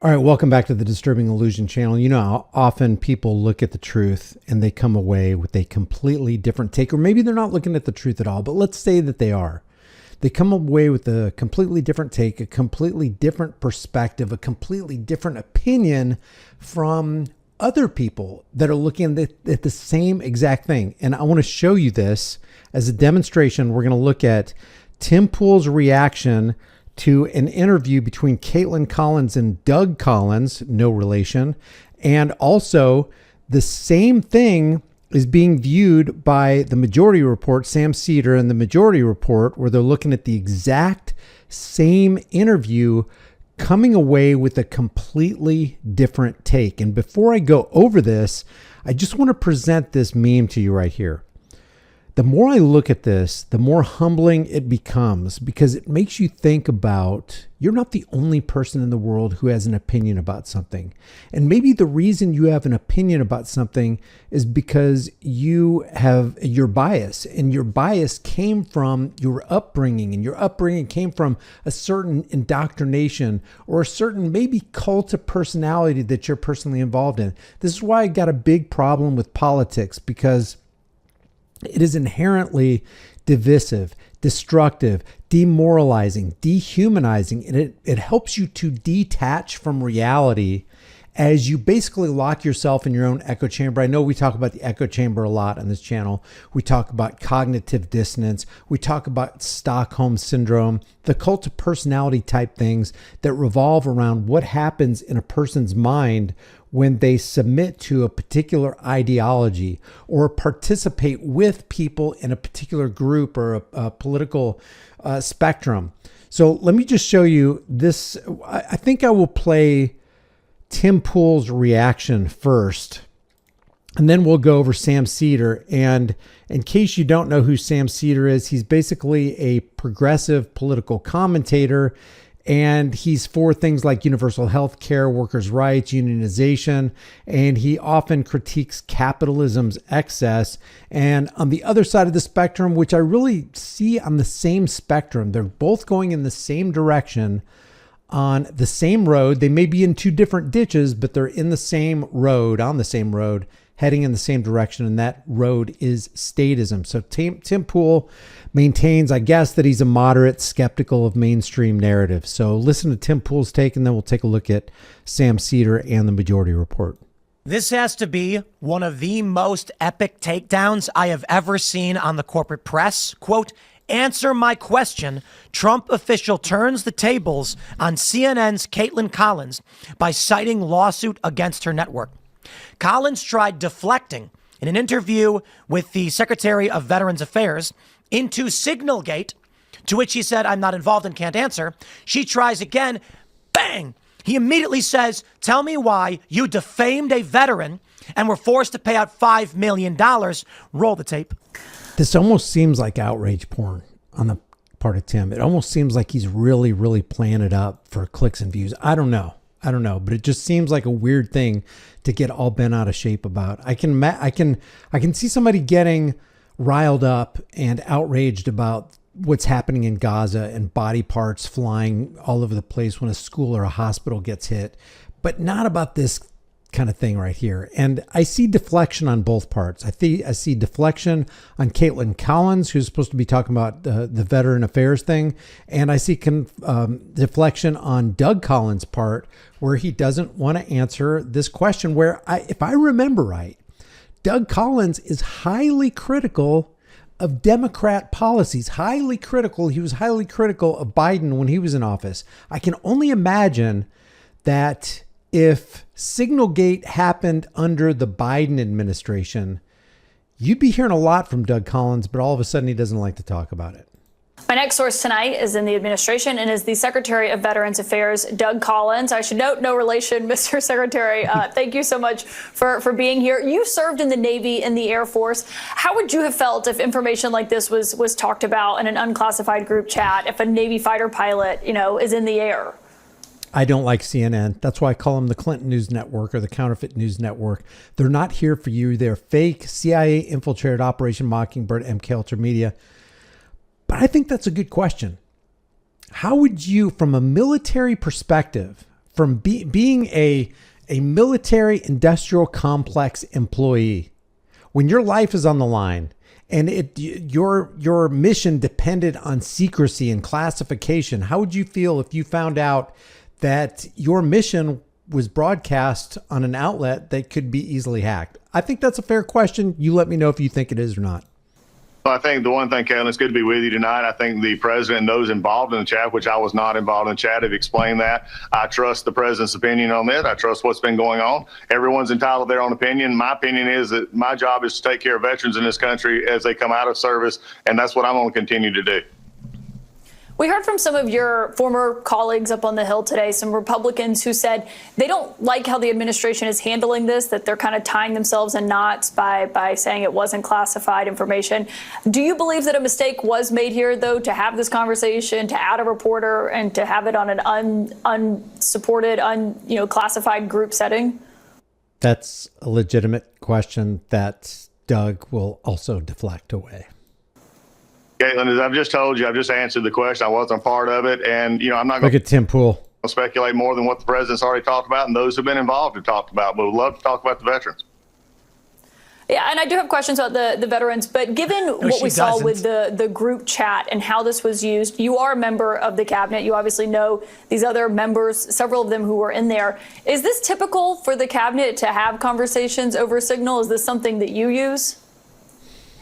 All right, welcome back to the Disturbing Illusion channel. You know how often people look at the truth and they come away with a completely different take, or maybe they're not looking at the truth at all, but let's say that they are. They come away with a completely different take, a completely different perspective, a completely different opinion from other people that are looking at the same exact thing. And I want to show you this as a demonstration. We're going to look at Tim Pool's reaction to an interview between Caitlyn Collins and Doug Collins, no relation. And also the same thing is being viewed by the Majority Report, Sam Seder and the Majority Report, where they're looking at the exact same interview, coming away with a completely different take. And before I go over this, I just want to present this meme to you right here. The more I look at this, the more humbling it becomes, because it makes you think about you're not the only person in the world who has an opinion about something. And maybe the reason you have an opinion about something is because you have your bias, and your bias came from your upbringing, and your upbringing came from a certain indoctrination or a certain maybe cult of personality that you're personally involved in. This is why I got a big problem with politics, because it is inherently divisive, destructive, demoralizing, dehumanizing, and it helps you to detach from reality as you basically lock yourself in your own echo chamber. I know we talk about the echo chamber a lot on this channel. We talk about cognitive dissonance. We talk about Stockholm syndrome, the cult of personality type things that revolve around what happens in a person's mind when they submit to a particular ideology or participate with people in a particular group or a political spectrum. So let me just show you this. I think I will play Tim Pool's reaction first, and then we'll go over Sam Seder. And in case you don't know who Sam Seder is, he's basically a progressive political commentator, and he's for things like universal health care, workers' rights, unionization, and he often critiques capitalism's excess. And on the other side of the spectrum, which I really see on the same spectrum, they're both going in the same direction on the same road. They may be in two different ditches, but they're in the same road, on the same road, heading in the same direction, and that road is statism. So Tim Pool maintains, I guess, that he's a moderate skeptical of mainstream narrative. So listen to Tim Pool's take, and then we'll take a look at Sam Seder and the Majority Report. This has to be one of the most epic takedowns I have ever seen on the corporate press. Quote, "Answer my question." Trump official turns the tables on CNN's Caitlyn Collins by citing lawsuit against her network. Collins tried deflecting in an interview with the Secretary of Veterans Affairs into SIGNALGATE, to which he said, "I'm not involved and can't answer." She tries again. Bang! He immediately says, "Tell me why you defamed a veteran and were forced to pay out $5 million. Roll the tape. This almost seems like outrage porn on the part of Tim. It almost seems like he's really, really playing it up for clicks and views. I don't know, but it just seems like a weird thing to get all bent out of shape about. I can see somebody getting riled up and outraged about what's happening in Gaza and body parts flying all over the place when a school or a hospital gets hit, but not about this kind of thing right here. And I see deflection on both parts. I see deflection on Caitlyn Collins, who's supposed to be talking about the veteran affairs thing. And I see deflection on Doug Collins' part, where he doesn't want to answer this question, where if I remember right, Doug Collins is highly critical of Democrat policies, highly critical. He was highly critical of Biden when he was in office. I can only imagine that if SIGNALGATE happened under the Biden administration, you'd be hearing a lot from Doug Collins, but all of a sudden he doesn't like to talk about it. My next source tonight is in the administration and is the Secretary of Veterans Affairs, Doug Collins. I should note, no relation, Mr. Secretary. Thank you so much for being here. You served in the Navy and the Air Force. How would you have felt if information like this was talked about in an unclassified group chat, if a Navy fighter pilot, is in the air? I don't like CNN. That's why I call them the Clinton News Network or the Counterfeit News Network. They're not here for you. They're fake, CIA infiltrated Operation Mockingbird, MK Ultra Media. But I think that's a good question. How would you, from a military perspective, from being a military industrial complex employee, when your life is on the line and your mission depended on secrecy and classification, how would you feel if you found out that your mission was broadcast on an outlet that could be easily hacked? I think that's a fair question. You let me know if you think it is or not. Well, I think the one thing, Caitlyn, it's good to be with you tonight. I think the president and those involved in the chat, which I was not involved in the chat, have explained that. I trust the president's opinion on this. I trust what's been going on. Everyone's entitled to their own opinion. My opinion is that my job is to take care of veterans in this country as they come out of service, and that's what I'm going to continue to do. We heard from some of your former colleagues up on the Hill today, some Republicans who said they don't like how the administration is handling this, that they're kind of tying themselves in knots by saying it wasn't classified information. Do you believe that a mistake was made here, though, to have this conversation, to add a reporter, and to have it on an unsupported, classified group setting? That's a legitimate question that Doug will also deflect away. Caitlyn, as I've just told you, I've just answered the question. I wasn't part of it. And, I'm not going to Tim Pool. Speculate more than what the president's already talked about and those who've been involved have talked about. But we'd love to talk about the veterans. Yeah, and I do have questions about the veterans, but given what we saw with the group chat and how this was used, you are a member of the cabinet. You obviously know these other members, several of them who were in there. Is this typical for the cabinet to have conversations over Signal? Is this something that you use?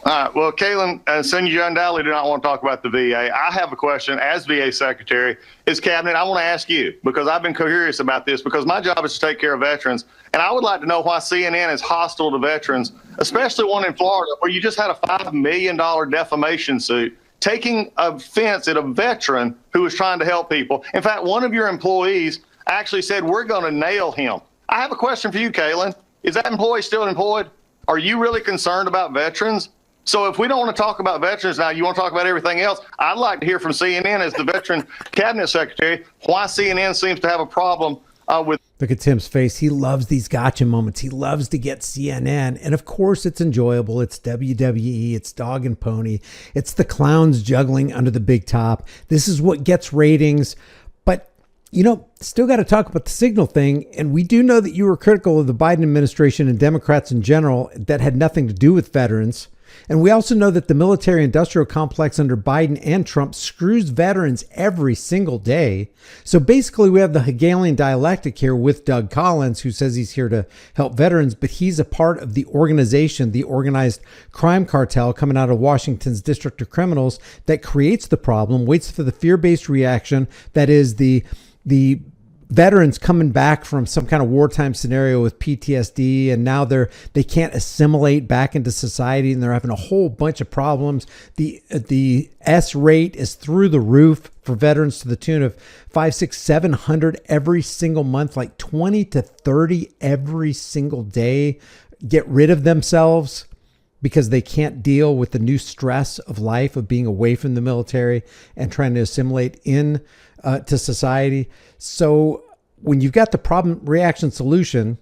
Well, Caitlyn, since you undoubtedly do not want to talk about the VA, I have a question as VA Secretary. As Cabinet, I want to ask you, because I've been curious about this, because my job is to take care of veterans, and I would like to know why CNN is hostile to veterans, especially one in Florida, where you just had a $5 million defamation suit taking offense at a veteran who was trying to help people. In fact, one of your employees actually said, we're going to nail him. I have a question for you, Caitlyn. Is that employee still employed? Are you really concerned about veterans? So if we don't want to talk about veterans now, you want to talk about everything else, I'd like to hear from CNN as the Veteran Cabinet Secretary why CNN seems to have a problem with. Look at Tim's face. He loves these gotcha moments. He loves to get CNN. And of course, it's enjoyable. It's WWE. It's dog and pony. It's the clowns juggling under the big top. This is what gets ratings. But, still got to talk about the Signal thing. And we do know that you were critical of the Biden administration and Democrats in general that had nothing to do with veterans. And we also know that the military industrial complex under Biden and Trump screws veterans every single day. So basically we have the Hegelian dialectic here with Doug Collins, who says he's here to help veterans, but he's a part of the organization, the organized crime cartel coming out of Washington's District of Criminals that creates the problem, waits for the fear-based reaction. That is the veterans coming back from some kind of wartime scenario with PTSD, and now they can't assimilate back into society, and they're having a whole bunch of problems. The S rate is through the roof for veterans to the tune of 500, 600, 700 every single month, like 20 to 30 every single day. Get rid of themselves because they can't deal with the new stress of life, of being away from the military and trying to assimilate in to society. So when you've got the problem, reaction, solution,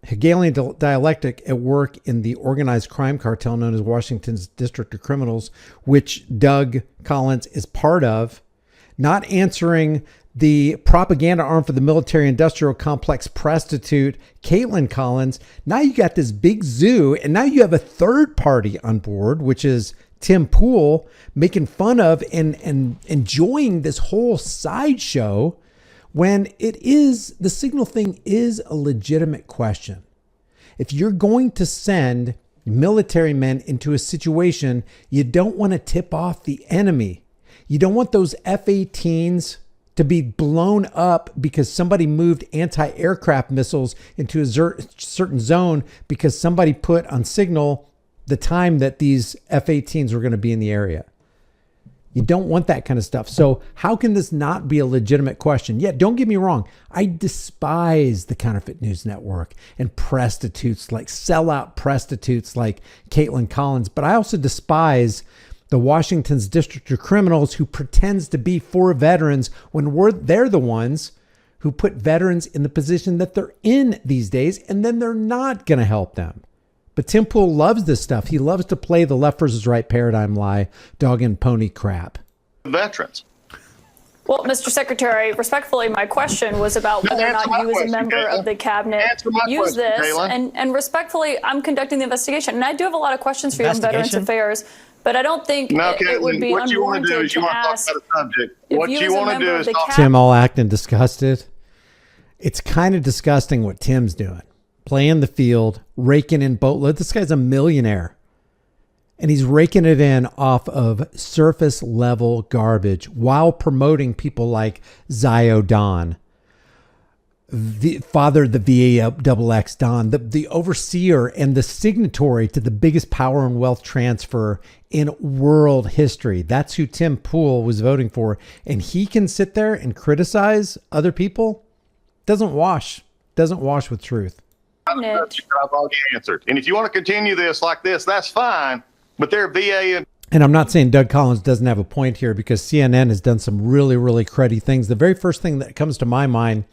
Hegelian dialectic at work in the organized crime cartel known as Washington's District of Criminals, which Doug Collins is part of, not answering the propaganda arm for the military industrial complex prostitute, Caitlyn Collins. Now you got this big zoo, and now you have a third party on board, which is Tim Pool, making fun of and enjoying this whole sideshow when the Signal thing is a legitimate question. If you're going to send military men into a situation, you don't want to tip off the enemy. You don't want those F-18s to be blown up because somebody moved anti-aircraft missiles into a certain zone because somebody put on Signal the time that these F-18s were going to be in the area. You don't want that kind of stuff. So how can this not be a legitimate question? Yeah, don't get me wrong. I despise the Counterfeit News Network and prostitutes, like sellout prostitutes like Caitlyn Collins. But I also despise the Washington's District of Criminals who pretends to be for veterans when they're the ones who put veterans in the position that they're in these days, and then they're not going to help them. But Tim Pool loves this stuff. He loves to play the left versus right paradigm lie, dog and pony crap. Veterans. Well, Mr. Secretary, respectfully, my question was about whether or not you as a member of the cabinet use this. And respectfully, I'm conducting the investigation. And I do have a lot of questions for you on Veterans Affairs, but I don't think it would be unwarranted to ask. What you want to do is talk. Tim all acting disgusted. It's kind of disgusting what Tim's doing. Playing the field, raking in boatloads. This guy's a millionaire. And he's raking it in off of surface level garbage while promoting people like Zio Don, the father of the VA XX Don, the overseer and the signatory to the biggest power and wealth transfer in world history. That's who Tim Pool was voting for. And he can sit there and criticize other people. Doesn't wash with truth. I've already answered. And if you want to continue this like this, that's fine. But they're VA. And I'm not saying Doug Collins doesn't have a point here, because CNN has done some really, really cruddy things. The very first thing that comes to my mind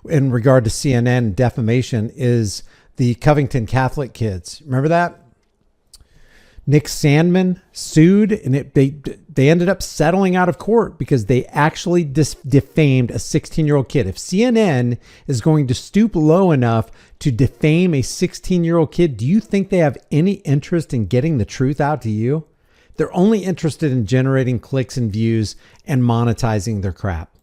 in regard to CNN and defamation is the Covington Catholic kids. Remember that? Nick Sandman sued, and they ended up settling out of court because they actually defamed a 16-year-old kid. If CNN is going to stoop low enough to defame a 16-year-old kid, do you think they have any interest in getting the truth out to you? They're only interested in generating clicks and views and monetizing their crap.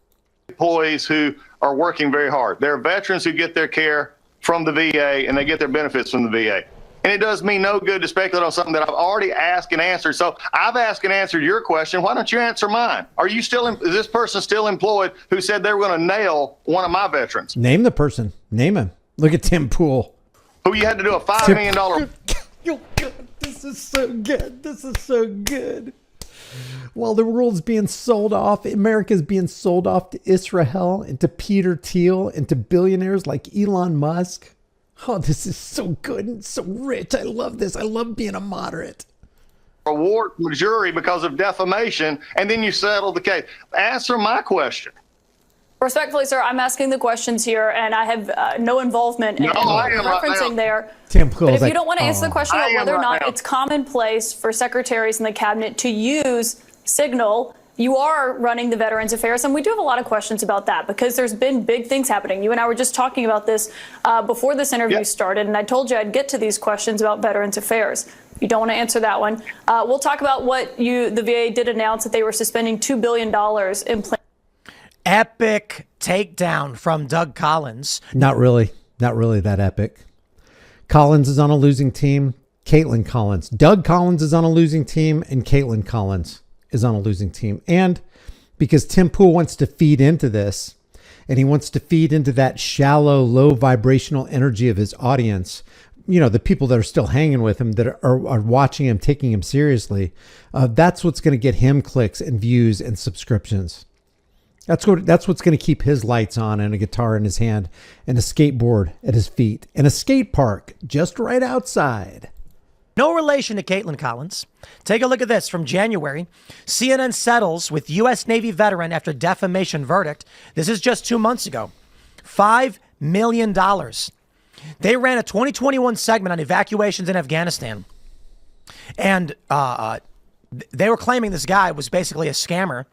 Employees who are working very hard. There are veterans who get their care from the VA and they get their benefits from the VA. And it does me no good to speculate on something that I've already asked and answered. So I've asked and answered your question. Why don't you answer mine? Is this person still employed who said they were going to nail one of my veterans? Name the person. Name him. Look at Tim Pool. Who you had to do a $5 million. Oh, God, this is so good. This is so good. While the world's being sold off, America's being sold off to Israel and to Peter Thiel and to billionaires like Elon Musk. Oh, this is so good and so rich. I love this. I love being a moderate. Award from the jury because of defamation, and then you settle the case. Answer my question. Respectfully, sir, I'm asking the questions here, and I have no involvement in referencing there. Tim Pool, but if you don't want to answer the question about whether or not it's commonplace for secretaries in the cabinet to use Signal, you are running the Veterans Affairs, and we do have a lot of questions about that because there's been big things happening. You and I were just talking about this before this interview started, and I told you I'd get to these questions about Veterans Affairs. You don't want to answer that one. We'll talk about what the VA did announce, that they were suspending $2 billion in plan. Epic takedown from Doug Collins. Not really that epic. Collins is on a losing team. Caitlyn Collins. Doug Collins is on a losing team, and Caitlyn Collins is on a losing team. And because Tim Pool wants to feed into this, and he wants to feed into that shallow, low vibrational energy of his audience, you know, the people that are still hanging with him, that are watching him, taking him seriously, that's what's going to get him clicks and views and subscriptions. That's what's going to keep his lights on and a guitar in his hand and a skateboard at his feet and a skate park just right outside. No relation to Caitlyn Collins. Take a look at this from January. CNN settles with U.S. Navy veteran after defamation verdict. This is just 2 months ago. $5 million. They ran a 2021 segment on evacuations in Afghanistan. And they were claiming this guy was basically a scammer.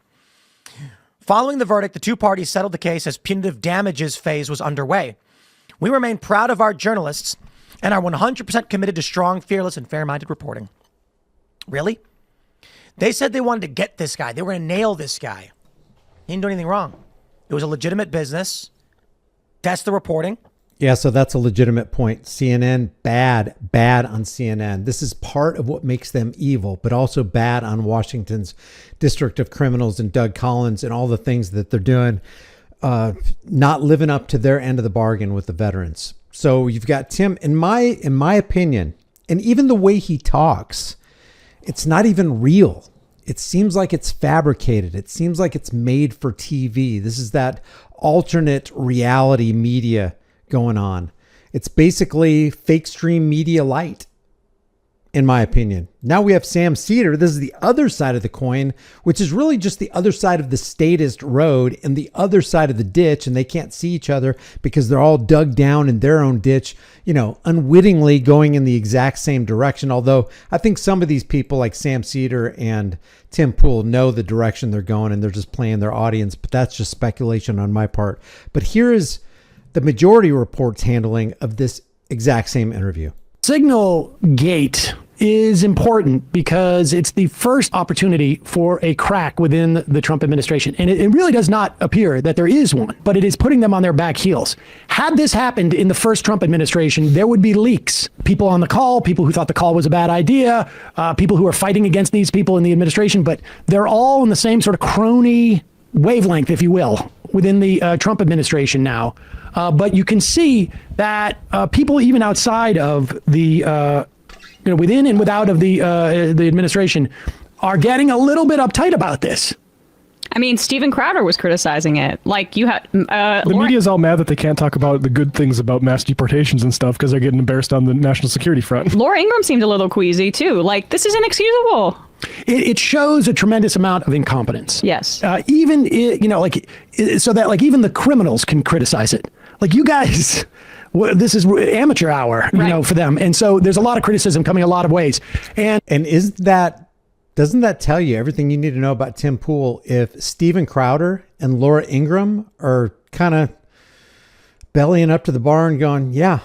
Following the verdict, the two parties settled the case as punitive damages phase was underway. We remain proud of our journalists and are 100% committed to strong, fearless, and fair-minded reporting. Really? They said they wanted to get this guy. They were going to nail this guy. He didn't do anything wrong. It was a legitimate business. That's the reporting. Yeah, so that's a legitimate point. CNN, bad on CNN. This is part of what makes them evil, but also bad on Washington's District of Criminals and Doug Collins and all the things that they're doing, not living up to their end of the bargain with the veterans. So you've got Tim, in my opinion, and even the way he talks, it's not even real. It seems like it's fabricated. It seems like it's made for TV. This is that alternate reality media going on. It's basically fake stream media light. in my opinion. Now we have Sam Seder. This is the other side of the coin, which is really just the other side of the statist road and the other side of the ditch. And they can't see each other because they're all dug down in their own ditch, unwittingly going in the exact same direction. Although I think some of these people like Sam Seder and Tim Pool know the direction they're going and they're just playing their audience. But that's just speculation on my part. But here is the majority report's handling of this exact same interview. SIGNALGATE is important because it's the first opportunity for a crack within the Trump administration. And it really does not appear that there is one, but it is putting them on their back heels. Had this happened in the first Trump administration, there would be leaks. People on the call, people who thought the call was a bad idea, people who are fighting against these people in the administration, but they're all in the same sort of crony wavelength, if you will, within the Trump administration now. But you can see that people even outside of the within and without of the administration are getting a little bit uptight about this. I mean, Steven Crowder was criticizing it. Like you had the media's all mad that they can't talk about the good things about mass deportations and stuff because they're getting embarrassed on the national security front. Laura Ingraham seemed a little queasy too. Like, this is inexcusable. It shows a tremendous amount of incompetence. Yes. So that even the criminals can criticize it. Like, you guys, this is amateur hour, right, for them. And so there's a lot of criticism coming a lot of ways. And doesn't that tell you everything you need to know about Tim Pool if Steven Crowder and Laura Ingraham are kind of bellying up to the bar and going, yeah,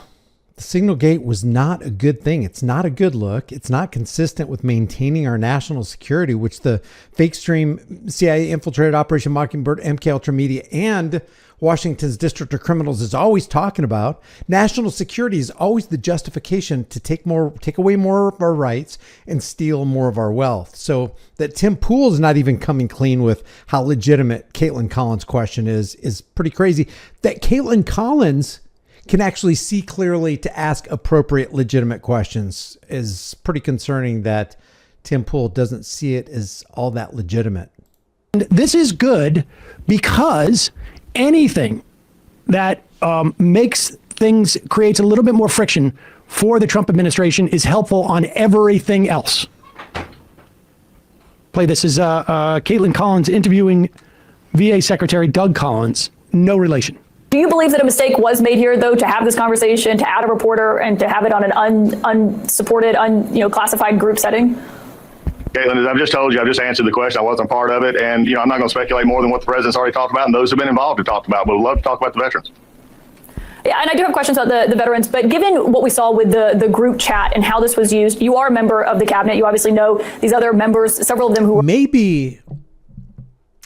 the Signalgate was not a good thing. It's not a good look. It's not consistent with maintaining our national security, which the fake stream CIA infiltrated Operation Mockingbird, MK Ultra Media, and Washington's District of Criminals is always talking about. National security is always the justification to take away more of our rights and steal more of our wealth. So that Tim Pool is not even coming clean with how legitimate Caitlyn Collins' question is pretty crazy. That Caitlyn Collins can actually see clearly to ask appropriate, legitimate questions is pretty concerning that Tim Pool doesn't see it as all that legitimate. And this is good because anything that creates a little bit more friction for the Trump administration is helpful on everything else. Play this is Caitlyn Collins interviewing VA Secretary Doug Collins. No relation. Do you believe that a mistake was made here, though, to have this conversation, to add a reporter, and to have it on an unsupported, classified group setting? Caitlyn, as I've just told you, I've just answered the question. I wasn't part of it. And, I'm not going to speculate more than what the president's already talked about and those who've been involved have talked about. But we'd love to talk about the veterans. Yeah, and I do have questions about the veterans, but given what we saw with the group chat and how this was used, you are a member of the cabinet. You obviously know these other members, several of them who were...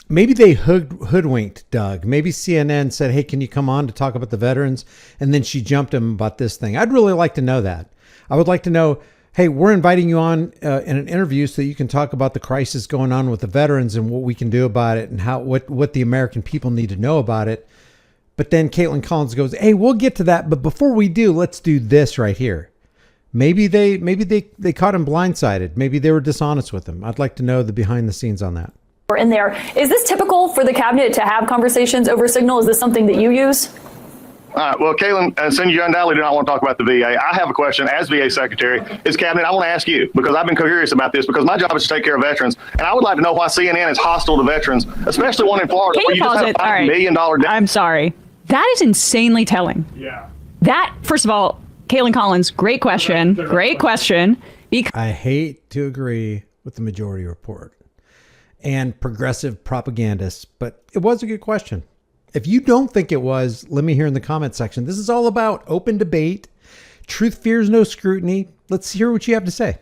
Maybe they hoodwinked Doug. Maybe CNN said, hey, can you come on to talk about the veterans? And then she jumped him about this thing. I'd really like to know that. I would like to know, hey, we're inviting you on in an interview so that you can talk about the crisis going on with the veterans and what we can do about it and what the American people need to know about it. But then Caitlyn Collins goes, hey, we'll get to that. But before we do, let's do this right here. Maybe they caught him blindsided. Maybe they were dishonest with him. I'd like to know the behind the scenes on that. In there. Is this typical for the cabinet to have conversations over Signal? Is this something that you use? Well, Caitlyn, since you undoubtedly do not want to talk about the VA, I have a question as VA Secretary. As Cabinet, I want to ask you, because I've been curious about this, because my job is to take care of veterans, and I would like to know why CNN is hostile to veterans, especially one in Florida, where you just have a $5 million debt. I'm sorry. That is insanely telling. Yeah. That, first of all, Caitlyn Collins, great question. Great question. I hate to agree with the majority report and progressive propagandists, but it was a good question. If you don't think it was, let me hear in the comment section. This is all about open debate. Truth fears no scrutiny. Let's hear what you have to say.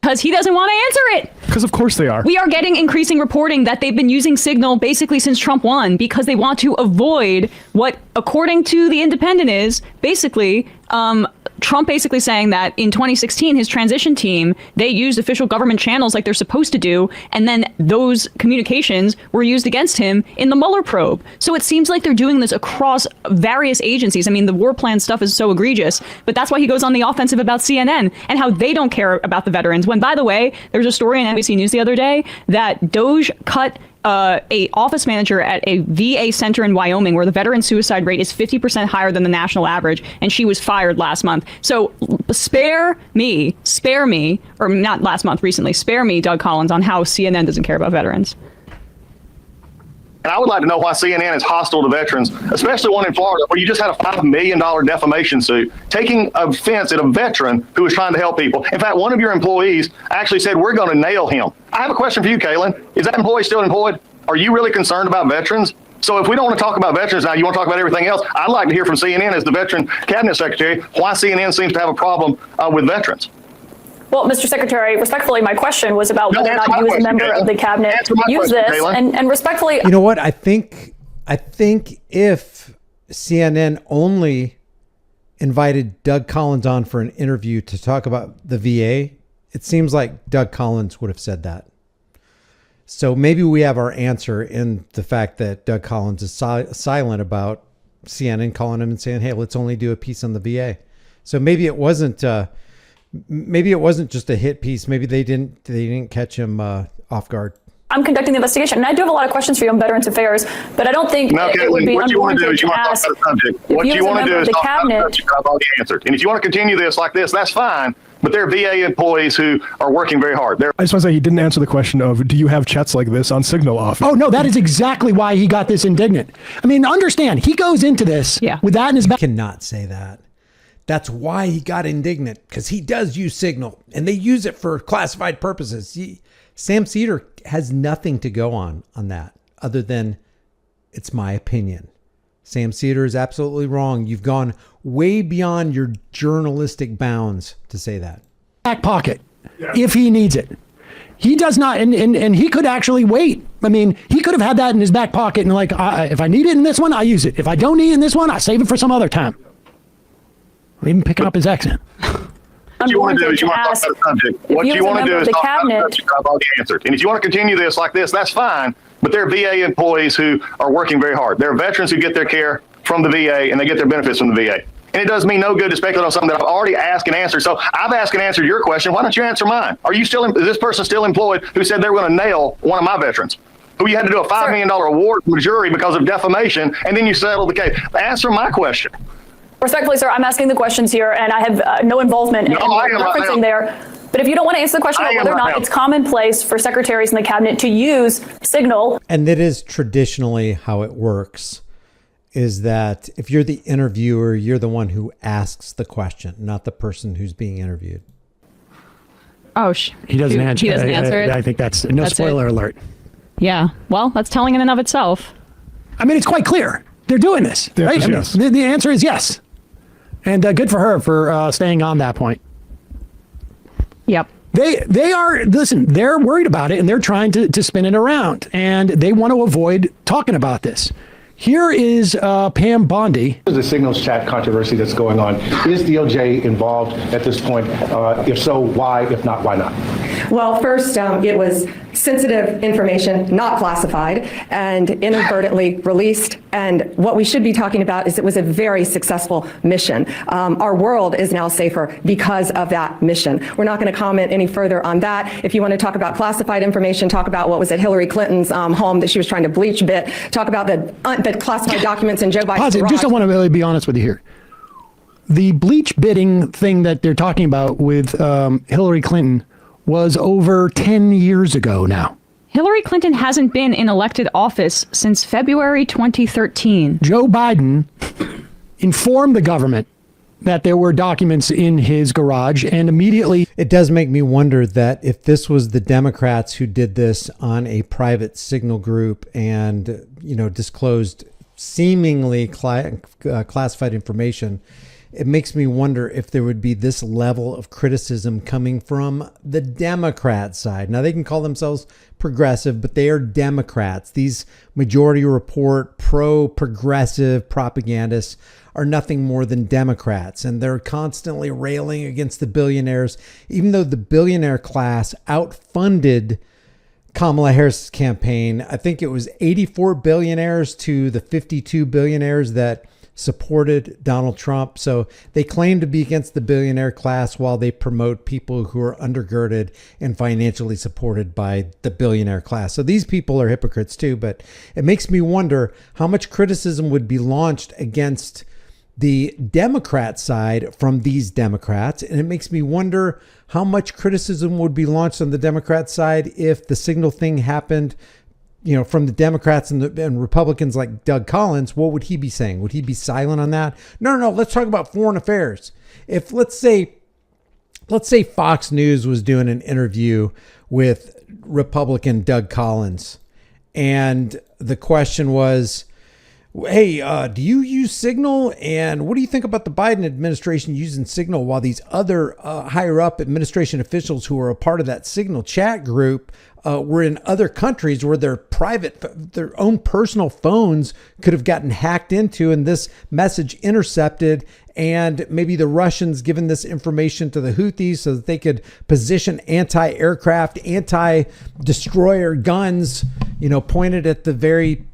Because he doesn't want to answer it. Because of course they are. We are getting increasing reporting that they've been using Signal basically since Trump won because they want to avoid what, according to The Independent, is basically Trump basically saying that in 2016, his transition team, they used official government channels like they're supposed to do. And then those communications were used against him in the Mueller probe. So it seems like they're doing this across various agencies. I mean, the war plan stuff is so egregious, but that's why he goes on the offensive about CNN and how they don't care about the veterans. When, by the way, there's a story in NBC News the other day that Doge cut a office manager at a VA center in Wyoming where the veteran suicide rate is 50% higher than the national average, and she was fired last month. So spare me, or not last month, recently, spare me, Doug Collins, on how CNN doesn't care about veterans. And I would like to know why CNN is hostile to veterans, especially one in Florida where you just had a $5 million defamation suit taking offense at a veteran who was trying to help people. In fact, one of your employees actually said, we're going to nail him. I have a question for you, Caitlyn. Is that employee still employed? Are you really concerned about veterans? So if we don't want to talk about veterans now, you want to talk about everything else, I'd like to hear from CNN as the veteran cabinet secretary why CNN seems to have a problem with veterans. Well, Mr. Secretary, respectfully, my question was about whether or not you as a member of the cabinet use this. And respectfully, you know what? I think if CNN only invited Doug Collins on for an interview to talk about the VA, it seems like Doug Collins would have said that. So maybe we have our answer in the fact that Doug Collins is silent about CNN calling him and saying, hey, let's only do a piece on the VA. So maybe it wasn't just a hit piece. Maybe they didn't catch him off guard. I'm conducting the investigation, and I do have a lot of questions for you on Veterans Affairs, but I don't think it would be unwarranted to ask. What you want to do is talk about the subject I've already answered. And if you want to continue this like this, that's fine. But there are VA employees who are working very hard. I just want to say he didn't answer the question of, do you have chats like this on Signal often? Oh, no, that is exactly why he got this indignant. I mean, understand, he goes into this with that in his back. Cannot say that. That's why he got indignant, because he does use Signal, and they use it for classified purposes. Sam Seder has nothing to go on that other than it's my opinion. Sam Seder is absolutely wrong. You've gone way beyond your journalistic bounds to say that. Back pocket, if he needs it. He does not, and he could actually wait. I mean, he could have had that in his back pocket and like, if I need it in this one, I use it. If I don't need it in this one, I save it for some other time. I'm even picking up his accent. What you want to do is you want to talk about the subject. What you want to do is talk about the subject I've already answered. And if you want to continue this like this, that's fine. But there are VA employees who are working very hard. There are veterans who get their care from the VA and they get their benefits from the VA. And it does me no good to speculate on something that I've already asked and answered. So I've asked and answered your question. Why don't you answer mine? Is this person still employed who said they were going to nail one of my veterans? Who you had to do a $5 million award from a jury because of defamation, and then you settled the case. Answer my question. Respectfully, sir, I'm asking the questions here, and I have no involvement in referencing there. But if you don't want to answer the question about whether or not it's commonplace for secretaries in the cabinet to use Signal. And that is traditionally how it works, is that if you're the interviewer, you're the one who asks the question, not the person who's being interviewed. Oh, he doesn't answer. He doesn't answer it. I think that's spoiler alert. Yeah. Well, that's telling in and of itself. I mean, it's quite clear. They're doing this, right? Yes. The answer is yes. And good for her for staying on that point. Yep. They are, listen, they're worried about it and they're trying to spin it around and they want to avoid talking about this. Here is Pam Bondi. The Signals chat controversy that's going on. Is DOJ involved at this point? If so, why? If not, why not? Well, first, it was sensitive information, not classified, and inadvertently released. And what we should be talking about is it was a very successful mission. Our world is now safer because of that mission. We're not going to comment any further on that. If you want to talk about classified information, talk about what was at Hillary Clinton's home that she was trying to bleach bit. Talk about the classified documents in Joe Biden's garage. Just I want to really be honest with you here. The bleach bidding thing that they're talking about with Hillary Clinton was over 10 years ago now. Hillary Clinton hasn't been in elected office since February 2013. Joe Biden informed the government that there were documents in his garage and immediately... It does make me wonder that if this was the Democrats who did this on a private Signal group and, disclosed seemingly classified information, it makes me wonder if there would be this level of criticism coming from the Democrat side. Now, they can call themselves progressive, but they are Democrats. These Majority Report pro-progressive propagandists are nothing more than Democrats, and they're constantly railing against the billionaires, even though the billionaire class outfunded Kamala Harris's campaign. I think it was 84 billionaires to the 52 billionaires that supported Donald Trump. So they claim to be against the billionaire class while they promote people who are undergirded and financially supported by the billionaire class. So these people are hypocrites too, but it makes me wonder how much criticism would be launched against the Democrat side from these Democrats. And it makes me wonder how much criticism would be launched on the Democrat side if the Signal thing happened, from the Democrats and Republicans like Doug Collins. What would he be saying? Would he be silent on that? No. Let's talk about foreign affairs. If let's say Fox News was doing an interview with Republican Doug Collins, and the question was, hey, do you use Signal? And what do you think about the Biden administration using Signal while these other higher up administration officials who are a part of that Signal chat group were in other countries where their own personal phones could have gotten hacked into and this message intercepted, and maybe the Russians given this information to the Houthis so that they could position anti-aircraft, anti-destroyer guns, pointed at the very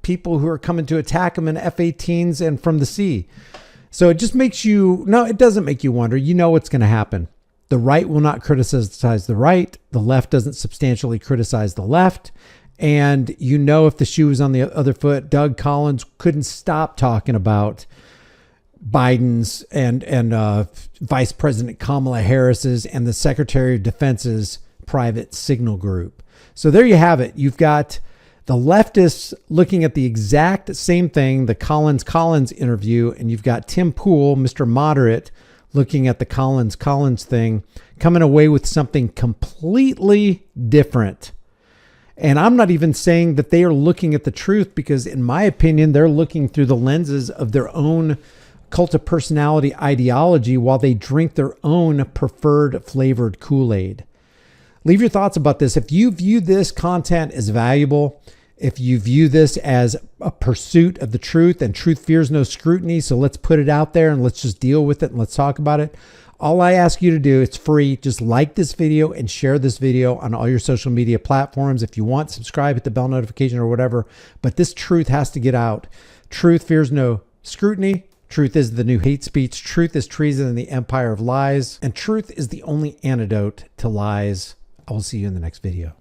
people who are coming to attack them in F-18s and from the sea. So it just makes you, no, it doesn't make you wonder. You know what's going to happen. The right will not criticize the right. The left doesn't substantially criticize the left. And if the shoe was on the other foot, Doug Collins couldn't stop talking about Biden's and Vice President Kamala Harris's and the Secretary of Defense's private Signal group. So there you have it. You've got the leftists looking at the exact same thing, the Collins interview, and you've got Tim Pool, Mr. Moderate, looking at the Collins thing, coming away with something completely different. And I'm not even saying that they are looking at the truth, because in my opinion, they're looking through the lenses of their own cult of personality ideology while they drink their own preferred flavored Kool-Aid. Leave your thoughts about this. If you view this content as valuable, if you view this as a pursuit of the truth, and truth fears no scrutiny, so let's put it out there and let's just deal with it and let's talk about it. All I ask you to do, it's free. Just like this video and share this video on all your social media platforms. If you want, subscribe, hit the bell notification or whatever. But this truth has to get out. Truth fears no scrutiny. Truth is the new hate speech. Truth is treason in the empire of lies. And truth is the only antidote to lies. I will see you in the next video.